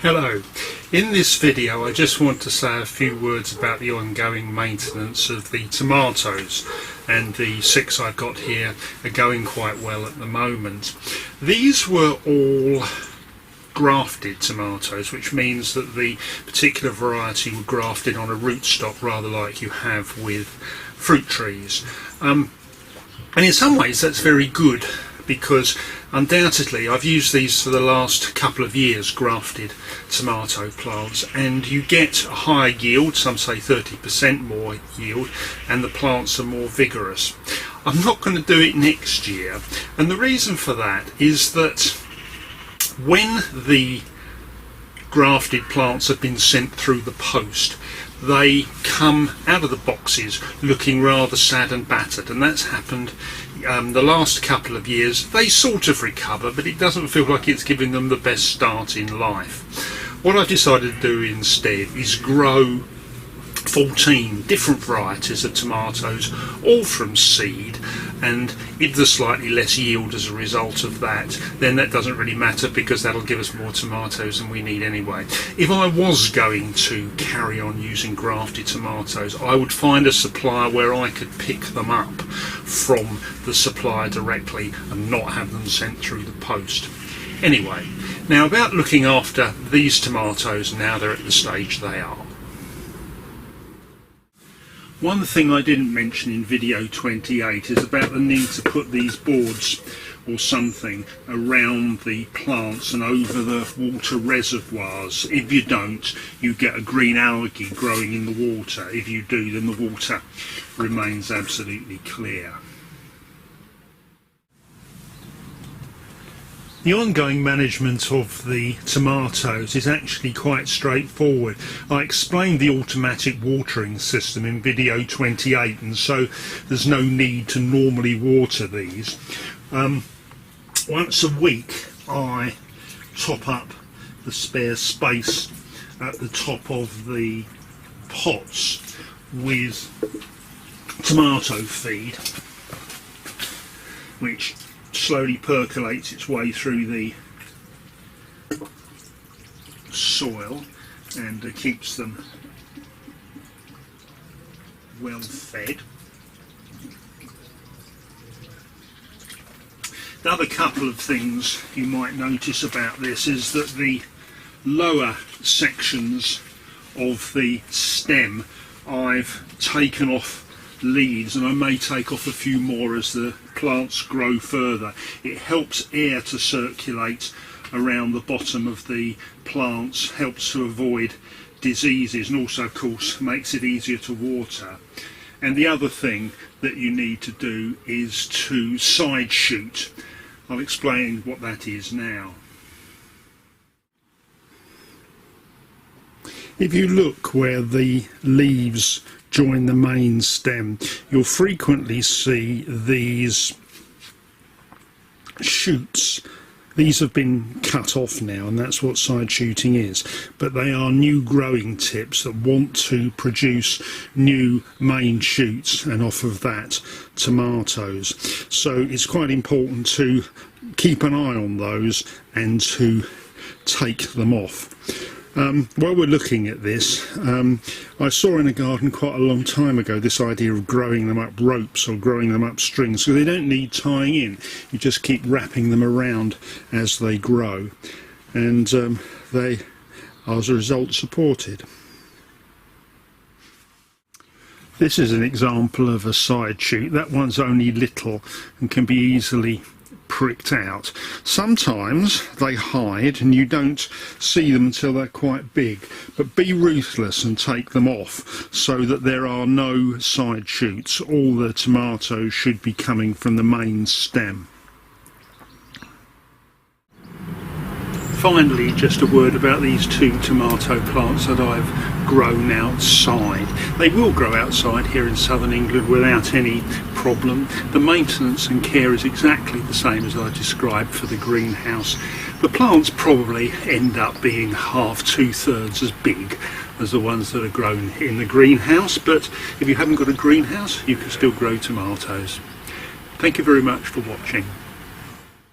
Hello. In this video I just want to say a few words about the ongoing maintenance of the tomatoes, and the 6 I've got here are going quite well at the moment. These were all grafted tomatoes, which means that the particular variety were grafted on a rootstock, rather like you have with fruit trees. And in some ways that's very good, because undoubtedly I've used these for the last couple of years, grafted tomato plants, and you get a higher yield, some say 30% more yield, and the plants are more vigorous. I'm not going to do it next year, and the reason for that is that when the grafted plants have been sent through the post, they come out of the boxes looking rather sad and battered, and that's happened the last couple of years. They sort of recover, but it doesn't feel like it's giving them the best start in life. What I've decided to do instead is grow 14 different varieties of tomatoes, all from seed, and if there's slightly less yield as a result of that, then that doesn't really matter, because that'll give us more tomatoes than we need anyway. If I was going to carry on using grafted tomatoes, I would find a supplier where I could pick them up from the supplier directly and not have them sent through the post. Anyway, now about looking after these tomatoes now they're at the stage they are. One thing I didn't mention in video 28 is about the need to put these boards or something around the plants and over the water reservoirs. If you don't, you get a green algae growing in the water. If you do, then the water remains absolutely clear. The ongoing management of the tomatoes is actually quite straightforward. I explained the automatic watering system in video 28, and so there's no need to normally water these. Once a week I top up the spare space at the top of the pots with tomato feed, which slowly percolates its way through the soil and keeps them well fed. The other couple of things you might notice about this is that the lower sections of the stem I've taken off leaves, and I may take off a few more as the plants grow further. It helps air to circulate around the bottom of the plants, helps to avoid diseases, and also of course makes it easier to water. And the other thing that you need to do is to side shoot. I'll explain what that is now. If you look where the leaves join the main stem, you'll frequently see these shoots. These have been cut off now, and that's what side shooting is, but they are new growing tips that want to produce new main shoots, and off of that tomatoes. So it's quite important to keep an eye on those and to take them off. While we're looking at this, I saw in a garden quite a long time ago this idea of growing them up ropes or growing them up strings, so they don't need tying in. You just keep wrapping them around as they grow, and they are as a result supported. This is an example of a side shoot. That one's only little and can be easily pricked out. Sometimes they hide and you don't see them until they're quite big, but be ruthless and take them off so that there are no side shoots. All the tomatoes should be coming from the main stem. Finally, just a word about these 2 tomato plants that I've grown outside. They will grow outside here in southern England without any problem. The maintenance and care is exactly the same as I described for the greenhouse. The plants probably end up being half, 2/3 as big as the ones that are grown in the greenhouse, but if you haven't got a greenhouse, you can still grow tomatoes. Thank you very much for watching.